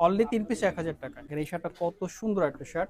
Only 3 piece 1000 টাকা। এই শার্টটা কত সুন্দর একটা শার্ট।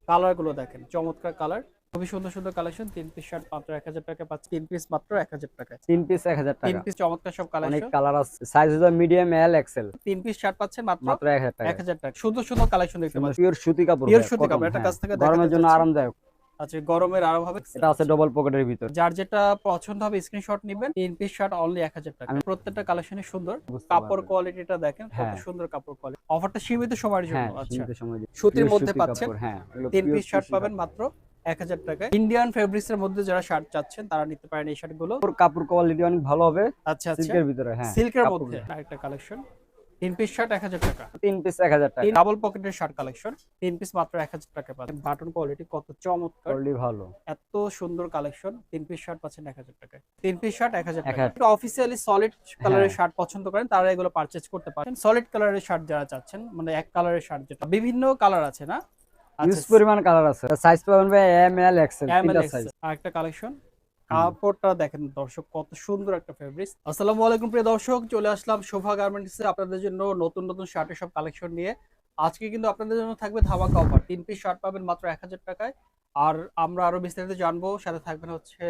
কালার গুলো দেখেন, চমৎকার কালার। খুবই সুন্দর সুন্দর কালেকশন। 3 পিস শার্ট মাত্র 1000 টাকায় পাচ্ছেন। 3 পিস মাত্র 1000 টাকায়। 3 পিস 1000 3 টাকা। পিস চমৎকার সব অনেক কালেকশন। কালার আছে। সাইজ হলো মিডিয়াম, এল, এক্সেল। 3 পিস শার্ট পাচ্ছেন মাত্র মাত্র 1000 টাকা। 1000 টাকা। সুন্দর সুন্দর কালেকশন দেখতে সুন্দর পাচ্ছেন। পিওর সুতি কাপড় পিওর ভাই, সুতি কটন। কাপড়। এটা হ্যাঁ, কাছ থেকে দেখাতে গরমের জন্য চাচ্ছি। আরামদায়ক। আচ্ছা, গরমের আরাম হবে। এটা আছে ডবল পকেটের ভিতর। যার যেটা পছন্দ হবে স্ক্রিনশট নেবেন। 3 পিস শার্ট অনলি 1000 টাকা। আমি প্রত্যেকটা কালেকশনই সুন্দর। বুঝতে কাপড় পারবেন। কোয়ালিটিটা দেখেন, কত হ্যাঁ, সুন্দর কাপড় কোয়ালিটি। অফারটা সীমিত সময়ের জন্য। হ্যাঁ, আচ্ছা, সীমিত সময় সুতির পিওর মধ্যে সুতি পাচ্ছেন। কাপড়। হ্যাঁ, এগুলো 3 পিওর পিস শার্ট সুতি পাবেন কাপড়। মাত্র 1000 টাকায়। ইন্ডিয়ান ফেব্রিক্স এর মধ্যে যারা শার্ট চাচ্ছেন তারা নিতে পারেন এই শার্টগুলো। কাপড় কোয়ালিটি অনেক ভালো হবে। আচ্ছা আচ্ছা, সিল্কের ভিতরে। হ্যাঁ, সিল্কের কাপড় মধ্যে আরেকটা কালেকশন। 3 পিস শার্ট 1000 টাকা। 3 পিস 1000 টাকা। ডাবল পকেটের শার্ট কালেকশন। 3 পিস মাত্র 1000 টাকা পাবেন। বাটন কোয়ালিটি কত চমৎকার। কোয়ালিটি ভালো। এত সুন্দর কালেকশন। 3 পিস শার্ট পাচ্ছেন 1000 টাকায়। 3 পিস শার্ট 1000 টাকা। 1000 একটু অফিসিয়ালি সলিড কালারের শার্ট পছন্দ করেন তারা এগুলো পারচেজ করতে পারেন। সলিড কালারের শার্ট যারা চাচ্ছেন, মানে এক কালারের শার্ট, যেটা বিভিন্ন কালার আছে না। ইউজ আচ্ছা, পরিমাণ কালার আছে। সাইজ পাবেন ভাই এম, এল, এক্সেল, এম এল তিনটা সাইজ। এক্সেল। আরেকটা কালেকশন। কাপড়টা দেখেন দর্শক, কত সুন্দর একটা ফেব্রিক্স। আসসালামু আলাইকুম প্রিয় দর্শক, চলে আসলাম শোভা গার্মেন্টসে আপনাদের জন্য নতুন নতুন শার্টের সব কালেকশন নিয়ে। আজকে কিন্তু আপনাদের জন্য থাকবে ধামাকা অফার। 3 পিস শার্ট পাবেন মাত্র 1000 টাকায়। আর আমরা আরো বিস্তারিত জানবো, সাথে থাকবেন হচ্ছে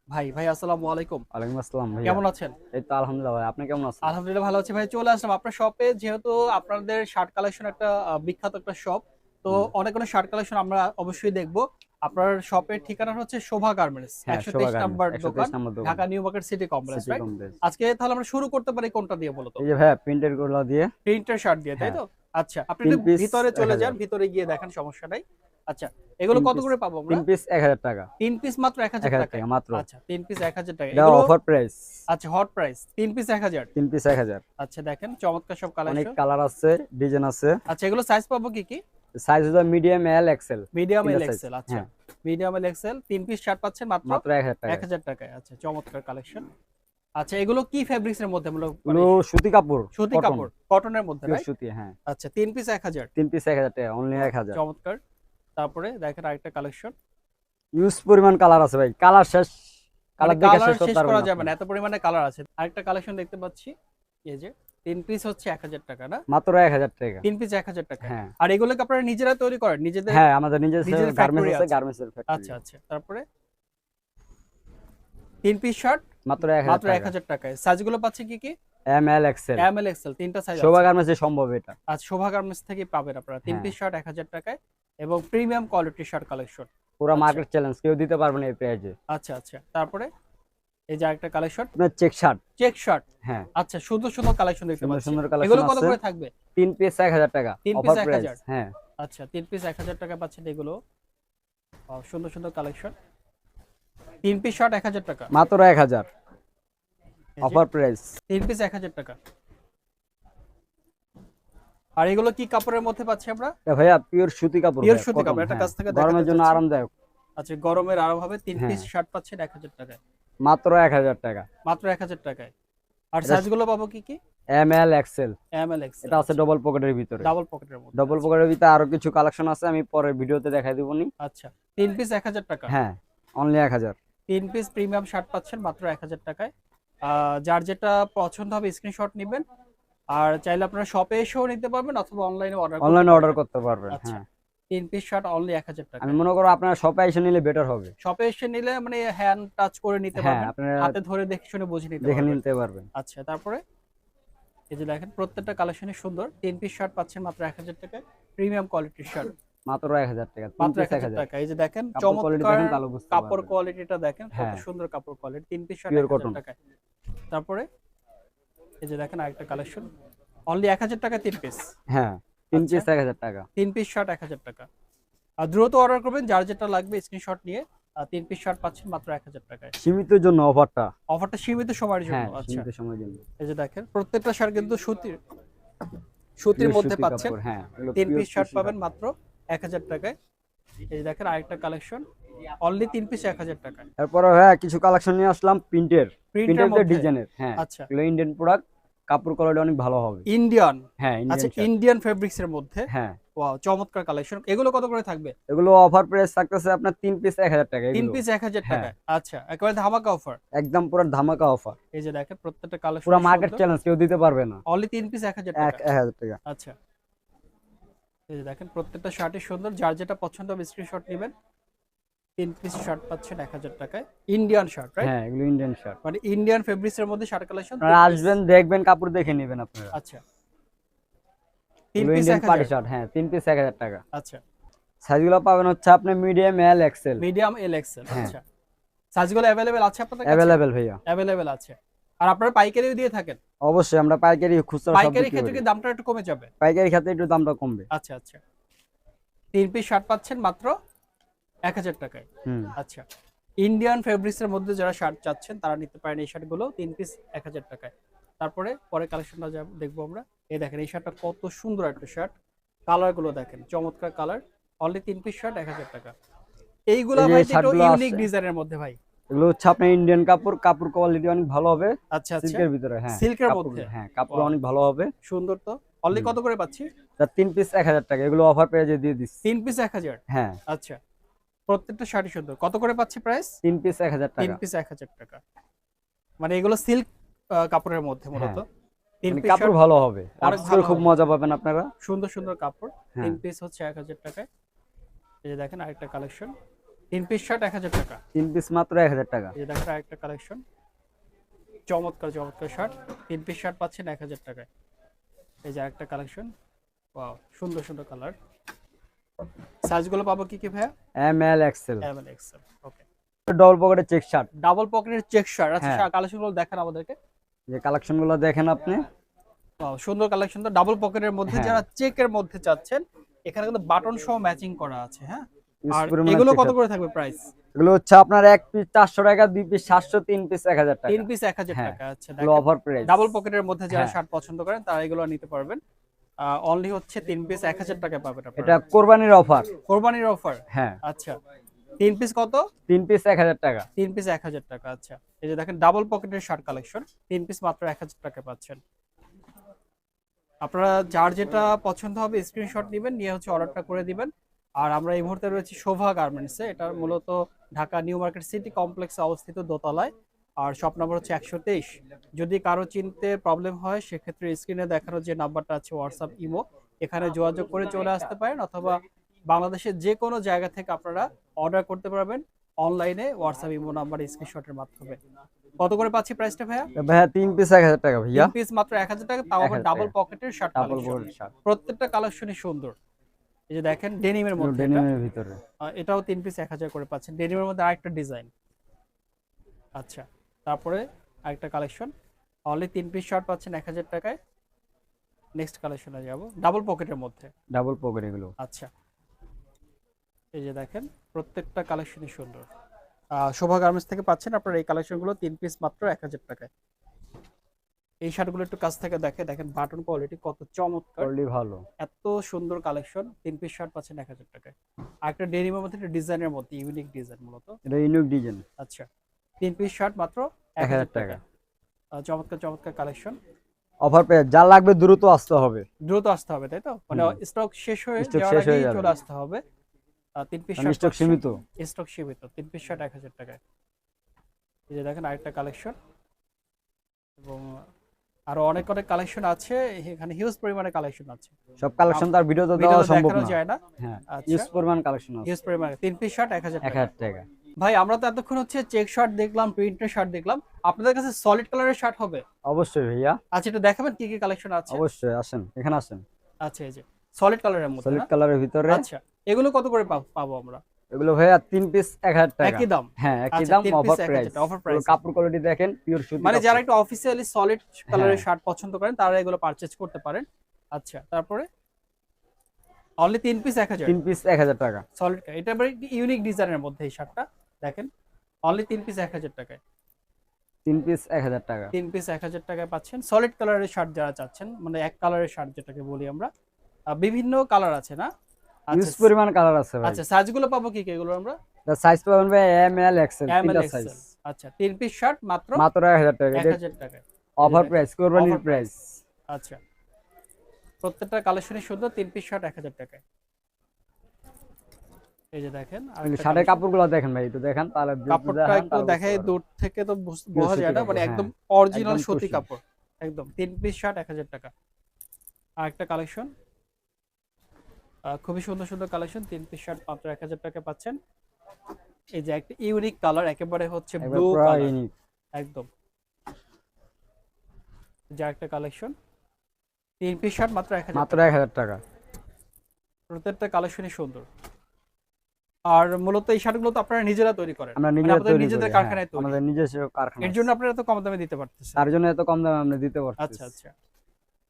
ভাই। ভাই আসসালামু আলাইকুম, ওয়ালাইকুম আসসালাম ভাইয়া। কেমন আছেন? এই তো আলহামদুলিল্লাহ ভাই, আপনি কেমন আছেন? আলহামদুলিল্লাহ ভালো আছি ভাই। চলে আসলাম আপনার শপে, যেহেতু আপনাদের শার্ট কালেকশন একটা বিখ্যাত একটা শপ, তো হুম। অনেক অনেক শার্ট কালেকশন আমরা অবশ্যই দেখবো। আপনার শপের ঠিকানা হচ্ছে শোভা গার্মেন্টস, হ্যাঁ, শোভা 123 গার্মেন্টস, নাম্বার দোকান, 123 নম্বর দোকান, Dhaka new market city complex, city right? Complex. আজকে তাহলে আমরা শুরু করতে পারি কোনটা দিয়ে বলো তো? এই যে ভাইয়া প্রিন্টের গুলো দিয়ে। প্রিন্টার শার্ট দিয়ে, তাই হ্যাঁ, তো? আচ্ছা, আপনি 3 একটু পিস ভিতরে চলে যান, 1000। ভিতরে গিয়ে দেখেন, সমস্যা নাই। আচ্ছা, এগুলো 3 কত পিস করে পাবো আমরা? 3 পিস 1000 টাকা। 3 পিস মাত্র 1000 1000 টাকায়। টাকা মাত্র। আচ্ছা, 3 পিস 1000 টাকা এটা এগুলো। Offer price. আচ্ছা, হট প্রাইস। 3 পিস 1000। 3 পিস 1000। আচ্ছা, দেখেন চমৎকার সব অনেক কালেকশন। কালার আছে, ডিজাইন আছে। আচ্ছা, এগুলো সাইজ পাবো কি কি? সাইজ হলো মিডিয়াম, এল, এক্সেল। মিডিয়াম এল তিনটা সাইজ। এক্সেল। আচ্ছা, হ্যাঁ, medium L XL. 3 piece shirt পাচ্ছেন মাত্র মাত্র 1000 টাকা। 1000 টাকায়। আচ্ছা, চমৎকার কালেকশন। আচ্ছা, এগুলো কি ফেব্রিক্স এর মধ্যে? মানে এগুলো সুতি কাপড়, সুতি কটন, কাপড়, কটনের মধ্যে, পিওর রাইট? সুতি। হ্যাঁ, আচ্ছা, 3 পিস 1000। 3 পিস 1000 টাকা, অনলি 1000। চমৎকার। তারপরে দেখেন আরেকটা কালেকশন। ইউজ পরিমাণ কালার আছে ভাই, কালার শেষ, মানে কালার দেখে কালার শেষ করতে শেষ পারবেন করা না যাবে আপনি। না, এত পরিমাণে কালার আছে। আরেকটা কালেকশন দেখতে পাচ্ছি, এই যে 3 পিস হচ্ছে 1000 টাকা না? মাত্র 1000 টাকা। 3 পিস 1000 টাকা। হ্যাঁ, আর এগুলো কি আপনারা নিজেরা তৈরি করেন? নিজেদের হ্যাঁ, আমাদের নিজস্ব নিজেদের গার্মেন্টস ফ্যাক্টরি আছে, আছে? গার্মেন্টস এর ফ্যাক্টরি। আচ্ছা আচ্ছা, তারপরে 3 পিস শার্ট মাত্র মাত্র 1000 টাকা। 1000 টাকায়। সাইজগুলো পাচ্ছে কি কি? M, L, XL. M L Excel, তিনটা সাইজ শোভা আছে। গার্মেন্টস এ সম্ভব এটা। আজ শোভা গার্মেন্টস থেকে পাবেন আপনারা 3 হ্যাঁ, পিস শার্ট 1000 টাকায় এবং প্রিমিয়াম কোয়ালিটির শার্ট কালেকশন। পুরো আচ্ছা মার্কেট চ্যালেঞ্জ, কেউ দিতে পারবে না এই প্রাইজে। আচ্ছা আচ্ছা, তারপরে এই যে আরেকটা কালেকশন, আপনার চেক শার্ট। Check shirt. হ্যাঁ, আচ্ছা, সুন্দর সুন্দর কালেকশন দেখতে সুন্দর পাচ্ছি। সুন্দর এগুলো কালেকশন কত আছে। করে থাকবে? 3 পিস 1000 টাকা, 3 পিস অফার প্রাইস। 1000। হ্যাঁ, আচ্ছা, 3 পিস 1000 টাকা পাচ্ছেন এগুলো। সুন্দর সুন্দর কালেকশন। 3 পিস শার্ট 1000 টাকা, মাত্র 1000, এই যে অফার প্রাইস। 3 পিস 1000 টাকা। আর এগুলো কি কাপড়ের মধ্যে পাচ্ছি আমরা? ভাইয়া পিওর সুতি কাপড়, পিওর ভাইয়া, সুতি কটন। কাপড়। এটা হ্যাঁ, কাছ থেকে দেখাতে গরমের জন্য চাচ্ছি। আরামদায়ক। আচ্ছা, গরমের আরাম হবে। 3 হ্যাঁ, পিস শার্ট পাচ্ছেন 1000 টাকায়। মাত্র 1000 টাকা। মাত্র 1000 টাকায়। আর এটা সাইজগুলো পাবো কি কি? M, L, XL. M L XL. এটা আছে ডবল পকেটের ভিতরে। ডাবল পকেটের মধ্যে। ডবল আচ্ছা পকেটের ভিতরে আরো কিছু কালেকশন আছে, আমি পরে ভিডিওতে দেখাই দিবনি। আচ্ছা, 3 পিস 1000 টাকা। হ্যাঁ, অনলি 1000। 3 পিস প্রিমিয়াম শার্ট পাচ্ছেন মাত্র 1000 টাকায়। যার যেটা পছন্দ হবে স্ক্রিনশট নেবেন। আর চাইলে আপনারা শপে এসেও নিতে পারবেন অথবা অনলাইনে অর্ডার করতে অনলাইনে অর্ডার পারবেন। করতে পারবেন। আচ্ছা, হ্যাঁ, 3 পিস শার্ট অনলি 1000 টাকা। আমি মনে করো আপনারা শপে এসে নিলে বেটার হবে। শপে এসে নিলে মানে হ্যান্ড টাচ করে নিতে হ্যাঁ, পারবেন, আপনারা হাতে ধরে দেখে শুনে বুঝে নিতে দেখে পারবেন। নিতে পারবেন। আচ্ছা, তারপরে এই যে দেখেন প্রত্যেকটা কালেকশনই সুন্দর। 3 পিস শার্ট পাচ্ছেন মাত্র 1000 টাকায়, প্রিমিয়াম কোয়ালিটির শার্ট মাত্র 1000 টাকা, 3 মাত্র পিস 1000 1000। টাকা। এই যে দেখেন কাপড় কোয়ালিটি চমৎকার দেখেন তাহলে বুঝতে কাপড় পারবেন। কোয়ালিটিটা দেখেন, কত হ্যাঁ, সুন্দর কাপড় quality. 3 piece shirt pure 1000 cotton. টাকায়। তারপরে এই যে দেখেন আরেকটা কালেকশন, অনলি 1000 টাকায় 3 পিস। হ্যাঁ, 3 আচ্ছা, পিস 1000 টাকা। 3 পিস শার্ট 1000 টাকা। আর দ্রুত অর্ডার করবেন, যার যেটা লাগবে স্ক্রিনশট নিয়ে। 3 পিস শার্ট পাচ্ছেন মাত্র 1000 টাকায়। সীমিত জন্য অফারটা। অফারটা সীমিত সময়ের জন্য। হ্যাঁ, আচ্ছা, সীমিত সময়ের জন্য। এই যে দেখেন প্রত্যেকটা শার্ট কিন্তু সুতির সুতির পিওর মধ্যে সুতি পাচ্ছেন। কাপড়। হ্যাঁ, এগুলো 3 পিওর পিস শার্ট সুতি পাবেন কাপড়। মাত্র 1000 টাকায়। এই যে দেখেন আরেকটা কালেকশন, অনলি 3 পিস 1000 টাকায়। তারপরে হ্যাঁ কিছু কালেকশন নিয়ে আসলাম প্রিন্টের, প্রিন্টের প্রিন্টের মধ্যে। ডিজাইনের। হ্যাঁ, আচ্ছা, এগুলো ইন্ডিয়ান প্রোডাক্ট, কাপড় কোয়ালিটি অনেক ভালো হবে। ইন্ডিয়ান। হ্যাঁ, আচ্ছা, ইন্ডিয়ান শার্ট। ইন্ডিয়ান ফেব্রিক্স এর মধ্যে। হ্যাঁ, ওয়াও, চমৎকার কালেকশন। এগুলো কত করে থাকবে? এগুলো অফার প্রাইস থাকতেছে আপনার 3 পিস 1000 টাকা 3 এগুলো। পিস 1000 হ্যাঁ, টাকায়। আচ্ছা, একেবারে ধামাকা অফার। একদম পুরো ধামাকা অফার। এই যে দেখেন প্রত্যেকটা কালেকশন পুরো মার্কেট চ্যালেঞ্জ, কেউ দিতে পারবে না। অনলি 3 পিস 1000 টাকা। 1000 টাকা। আচ্ছা, এই যে দেখেন প্রত্যেকটা শার্টই সুন্দর, যার যেটা পছন্দ হবে স্ক্রিনশট নেবেন। 3 পিস শার্ট পাচ্ছেন 1000 টাকায়, ইন্ডিয়ান শার্ট, রাইট? হ্যাঁ, এগুলো ইন্ডিয়ান শার্ট। মানে ইন্ডিয়ান ফেব্রিক্স এর মধ্যে শার্ট কালেকশন আপনারা আসবেন, দেখবেন, কাপড় দেখে নেবেন আপনারা। আচ্ছা, 3 এগুলো পিস ইন্ডিয়ান পার্টি 1000। শার্ট, হ্যাঁ 3 পিস 1000 টাকা। আচ্ছা, সাইজগুলো পাবেন হচ্ছে আপনি মিডিয়াম, এল, এক্সেল। মিডিয়াম, এল, এক্সেল। হ্যাঁ। আচ্ছা, সাইজগুলো अवेलेबल আছে আপনাদের কাছে? অ্যাভেলেবেল ভাইয়া। अवेलेबल আছে। আর আপনারা পাইকারিও দিয়ে থাকেন? অবশ্যই আমরা পাইকারি, খুচরা সব পাইকারি বিক্রি ক্ষেত্রে করি। কি দামটা একটু কমে যাবে? পাইকারি ক্ষেত্রে একটু দামটা কমবে। আচ্ছা আচ্ছা, 3 পিস শার্ট পাচ্ছেন মাত্র 1000 টাকায়। হুম। আচ্ছা, ইন্ডিয়ান ফেব্রিক্স এর মধ্যে যারা শার্ট চাচ্ছেন তারা নিতে পারেন এই শার্টগুলো 3 পিস 1000 টাকায়। তারপরে পরে কালেকশনটা দেখবো আমরা। এই দেখেন এই শার্টটা কত সুন্দর একটা শার্ট, কালার গুলো দেখেন চমৎকার কালার, অনলি 3 পিস শার্ট 1000 টাকা। এইগুলা এই যে ভাই একটু শার্টগুলো ইউনিক আছে, ডিজাইনের মধ্যে ভাই। এগুলো হচ্ছে আপনার ইন্ডিয়ান কাপড়, কাপড় কোয়ালিটি অনেক ভালো হবে। আচ্ছা আচ্ছা, সিল্কের ভিতরে, হ্যাঁ সিল্কের কাপড়, মধ্যে, হ্যাঁ কাপড় Wow. অনেক ভালো হবে। সুন্দর তো। অনলি কত করে পাচ্ছি? 3 পিস 1000 টাকা, এগুলো অফার পেজে দিয়ে দিচ্ছি। 3 পিস 1000। হ্যাঁ, আচ্ছা, প্রত্যেকটা শাড়ি সুন্দর। কত করে পাচ্ছি প্রাইস? 3 পিস 1000 3 টাকা। পিস 1000 টাকা। মানে এগুলো সিল্ক কাপড়ের মধ্যে মূলত। হ্যাঁ, 3 মানে পিস কাপড় ভালো হবে, অনেক আজকাল ভালো খুব হবে। মজা পাবেন আপনারা। সুন্দর সুন্দর কাপড়। হ্যাঁ। 3 পিস হচ্ছে 1000 টাকায়। এই যে দেখেন আরেকটা কালেকশন, 3 পিস শার্ট 1000 টাকা। 3 পিস মাত্র 1000 টাকা। এই যে দেখেন আরেকটা কালেকশন, চমৎকার চমৎকার শার্ট, 3 পিস শার্ট পাচ্ছেন 1000 টাকায়। এই যে আরেকটা কালেকশন, ওয়াও সুন্দর সুন্দর কালার। সাইজগুলো পাবো কি কি ভাইয়া? M, L, XL. M L XL. Okay, double পকেটের চেক শার্ট। ডাবল পকেটের চেক শার্ট। আচ্ছা, হ্যাঁ। কালেকশনগুলো দেখেন আমাদেরকে। যে কালেকশনগুলো দেখেন আপনি। Wow, সুন্দর কালেকশন তো, ডাবল পকেটের মধ্যে। হ্যাঁ। যারা চেকের মধ্যে চাচ্ছেন, এখানে কিন্তু বাটন সহ ম্যাচিং করা আছে। হ্যাঁ, আর ইউজ পরিমাণে এগুলো check কত আছে। করে থাকবে প্রাইস? এগুলো হচ্ছে আপনার 1 পিস 400 টাকা, 2 পিস 700, 3 পিস 1000 টাকা। 3 পিস 1000 হ্যাঁ। টাকা। আচ্ছা, এগুলো অফার প্রাইস। ডাবল পকেটের মধ্যে যারা হ্যাঁ। শার্ট পছন্দ করেন তারা এগুলো নিতে পারবেন। অনলি হচ্ছে 3 পিস 1000 টাকা পাবেন এটা আপনারা। কোরবানির অফার। কোরবানির অফার। হ্যাঁ। আচ্ছা, 3 পিস কত? 3 পিস 1000 টাকা। 3 পিস 1000 টাকা। আচ্ছা, এই যে দেখেন ডাবল পকেটের শার্ট কালেকশন, 3 পিস মাত্র 1000 টাকা পাচ্ছেন। আপনারা যার যেটা পছন্দ হবে স্ক্রিনশট নেবেন, নিয়ে হচ্ছে অর্ডারটা করে দিবেন। আর আমরা এই মুহূর্তে রয়েছি শোভা গার্মেন্টসে। এটা মূলত ঢাকা নিউ মার্কেট সিটি কমপ্লেক্সে অবস্থিত, দোতলায়। আর শপ নাম্বার হচ্ছে 123। যদি কারো চিনতে প্রবলেম হয় সেক্ষেত্রে স্ক্রিনে দেখানো যে নাম্বারটা আছে হোয়াটসঅ্যাপ, ইমো, এখানে যোগাযোগ করে চলে আসতে পারেন, অথবা বাংলাদেশের যে কোনো জায়গা থেকে আপনারা অর্ডার করতে পারবেন অনলাইনে হোয়াটসঅ্যাপ, ইমো নাম্বার স্ক্রিনশটের মাধ্যমে। কত করে পাচ্ছি প্রাইসটা ভাইয়া? ভাইয়া 3 পিস 1000 টাকা ভাইয়া। 3 পিস মাত্র 1000 টাকা, তাও আবার 1000 ডাবল টাকা। পকেটের শার্ট ডাবল কালেকশন। পকেটের শার্ট। প্রত্যেকটা কালেকশনই সুন্দর। এই যে দেখেন ডেনিমের মধ্যে এটা। ডেনিমের ভিতরে। এটাও 3 পিস 1000 করে পাচ্ছেন। ডেনিমের মধ্যে আরেকটা ডিজাইন। আচ্ছা, তারপরে আরেকটা কালেকশন, অনলি 3 পিস শার্ট পাচ্ছেন 1000 টাকায়। নেক্সট কালেকশনে যাব, ডাবল পকেটের মধ্যে। ডাবল পকেট এগুলো। আচ্ছা, এই যে দেখেন প্রত্যেকটা কালেকশনই সুন্দর। শোভা গার্মেন্টস থেকে পাচ্ছেন আপনারা এই কালেকশনগুলো 3 পিস মাত্র 1000 টাকায়। এই শার্টগুলো একটু কাছ থেকে দেখেন বাটন কোয়ালিটি কত চমৎকার, কোয়ালিটি ভালো। এত সুন্দর কালেকশন। 3 পিস শার্ট পাচ্ছেন 1000 টাকায়। আর একটা ডেনিমের মধ্যে একটা ডিজাইনের মধ্যে, ইউনিক ডিজাইন মূলত। এটা ইউনিক ডিজাইন। আচ্ছা, 3 পিস শার্ট মাত্র 1000 1000 টাকা। টাকা। চমৎকার চমৎকার কালেকশন। অফার পেয়ে যা লাগবে দ্রুত আসতে হবে। দ্রুত আসতে হবে, তাই তো? মানে স্টক শেষ হয়ে স্টক যাওয়ার শেষ হয়ে আগেই যাবে। চলে আসতে হবে। 3 পিস শার্ট স্টক সীমিত। স্টক সীমিত। 3 পিস শার্ট 1000 টাকায়। এই যে দেখেন আরেকটা কালেকশন, এবং আরো অনেক অনেক কালেকশন আছে এখানে, হিউজ পরিমাণে কালেকশন আছে। সব কালেকশন তার ভিডিওতে ভিডিওতে দেওয়া সম্ভব দেখানো না। যায় না। হ্যাঁ, আচ্ছা, ইউজ পরিমাণ কালেকশন আছে। হিউজ পরিমাণে 3 পিস শার্ট 1000 টাকা। 1000 টাকা। ভাই আমরা তো এতক্ষণ হচ্ছে চেক শার্ট দেখলাম, প্রিন্টের শার্ট দেখলাম, আপনাদের কাছে সলিড কালারের শার্ট হবে? অবশ্যই ভাইয়া, আচ্ছা, এটা দেখাবেন কি কি কালেকশন আছে? অবশ্যই আসেন, এখানে আসেন। আচ্ছা, এই যে সলিড কালারের মধ্যে সলিড না? কালারের ভিতরে। আচ্ছা, এগুলো কত করে পাবো আমরা? এগুলো ভাইয়া 3 পিস 1000 টাকা। একই দাম? হ্যাঁ, একই আচ্ছা, দাম, 3 পিস অফার 1000 প্রাইস। টাকা, অফার প্রাইস। কাপড় কোয়ালিটি দেখেন, পিওর সুতি। মানে যারা একটু অফিসিয়ালি সলিড কালারের হ্যাঁ। শার্ট পছন্দ করেন তারা এগুলো পারচেজ করতে পারেন। আচ্ছা, তারপরে অনলি 3 পিস 1000। 3 পিস 1000 টাকা। সলিড, এটা আবার ইউনিক ডিজাইনের মধ্যে এই শার্টটা দেখেন, অনলি 3 পিস 1000 টাকায়। 3 পিস 1000 টাকা। 3 পিস 1000 টাকায় পাচ্ছেন সলিড কালারের শার্ট যারা চাচ্ছেন, মানে এক কালারের শার্ট যেটাকে বলি আমরা। বিভিন্ন কালার আছে না? ইউজ আচ্ছা, পরিমাণ কালার আছে ভাই। আচ্ছা, সাইজগুলো পাবো কি কি এগুলো আমরা? সাইজ পাবেন ভাই এম, এল, এক্সেল, এম এল তিনটা এক্সেল। সাইজ। আচ্ছা, 3 পিস শার্ট মাত্র মাত্র 1000 টাকা। এটা 1000 টাকায়। অফার প্রাইস, কোরবানির Offer প্রাইস। আচ্ছা, প্রত্যেকটা কালেকশনই সুন্দর। 3 পিস শার্ট 1000 টাকায়। এই যে দেখেন আরেকটা শার্টের collection। কাপড়গুলো দেখেন ভাই, একটু দেখেন তাহলে কাপড়টা একটু দেখাই, দূর থেকে তো বোঝা সুতি যায় না, মানে কাপড়, একদম হ্যাঁ। অরিজিনাল একদম সুতি কুশি। কাপড় একদম। 3 পিস শার্ট 1000 টাকা। আরেকটা কালেকশন, খুবই সুন্দর সুন্দর কালেকশন, 3 পিস শার্ট মাত্র 1000 টাকা পাচ্ছেন। এই যে একটা ইউনিক কালার, একেবারে হচ্ছে একবার ব্লু পুরো কালার, ইউনিক, একদম। যে একটা কালেকশন, 3 পিস শার্ট মাত্র 1000 মাত্র টাকা। 1000 টাকা। প্রত্যেকটা কালেকশনই সুন্দর। আর মূলত এই শার্টগুলো তো আপনারা নিজেরা তৈরি করেন, আমরা মানে নিজেরা আপনাদের তৈরি নিজেদের করি, হ্যাঁ, কারখানায় তৈরি। আমাদের নিজস্ব কারখানা এর আছে। জন্য আপনারা এত কম দামে দিতে পারতেছেন। তার জন্য এত কম দামে আমরা দিতে পারতেছি। আচ্ছা আচ্ছা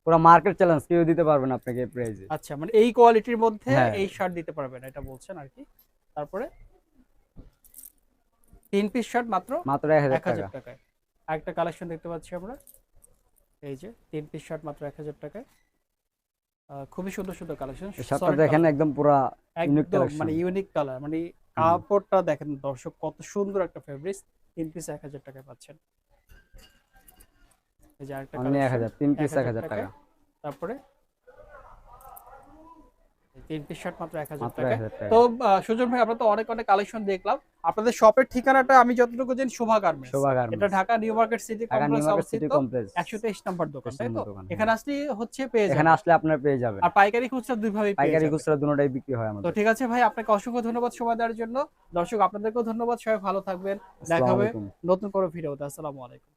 পুরো মার্কেট চ্যালেঞ্জ, কেউ দিতে পারবে না আপনাকে এই প্রাইসে। আচ্ছা, মানে এই কোয়ালিটির মধ্যে হ্যাঁ। এই শার্ট দিতে পারবেন, এটা বলছেন আর কি। তারপরে 3 পিস শার্ট মাত্র মাত্র 1000 টাকা। 1000 টাকায়। আরেকটা কালেকশন দেখতে পাচ্ছি আমরা, এই যে 3 পিস শার্ট মাত্র 1000 টাকায়। খুবই সুন্দর সুন্দর কালেকশন, এই শার্টটা দেখেন একদম পুরো ইউনিক একদম কালেকশন। মানে ইউনিক কালার, মানে কাপড়টা দেখেন দর্শক কত সুন্দর একটা ফেব্রিক্স। 3 পিস 1000 টাকায় পাচ্ছেন। এই যে আরেকটা অনলি কালেকশন 1000, 3 পিস 1000 1000 টাকা। তারপরে 3 পিস শার্ট মাত্র 1000 মাত্র টাকায়। 1000 টাকা। তো সুজন ভাই, আমরা তো অনেক অনেক কালেকশন দেখলাম। আপনাদের শপের ঠিকানাটা আমি যতটুকু জানি শোভা গার্মেন্টস, শোভা এটা garments, Dhaka new market city Dhaka new complex market city অবস্থিত, কমপ্লেক্স 123 নম্বর দোকান, তাই তো? দোকান। এখানে আসলে হচ্ছে পেয়ে এখানে যাবেন। আসলে আপনারা পেয়ে যাবেন। আর পাইকারি খুচরা দুইভাবেই পেয়ে পাইকারি যাবেন। খুচরা দুটোটাই বিক্রি হয় তো আমাদের। ঠিক আছে ভাই, আপনাকে অসংখ্য ধন্যবাদ সময় দেওয়ার জন্য। দর্শক আপনাদেরকেও ধন্যবাদ, সবাই ভালো থাকবেন। দেখা আসসালামু হবে আলাইকুম। নতুন কোনো ভিডিওতে। আসসালামু আলাইকুম।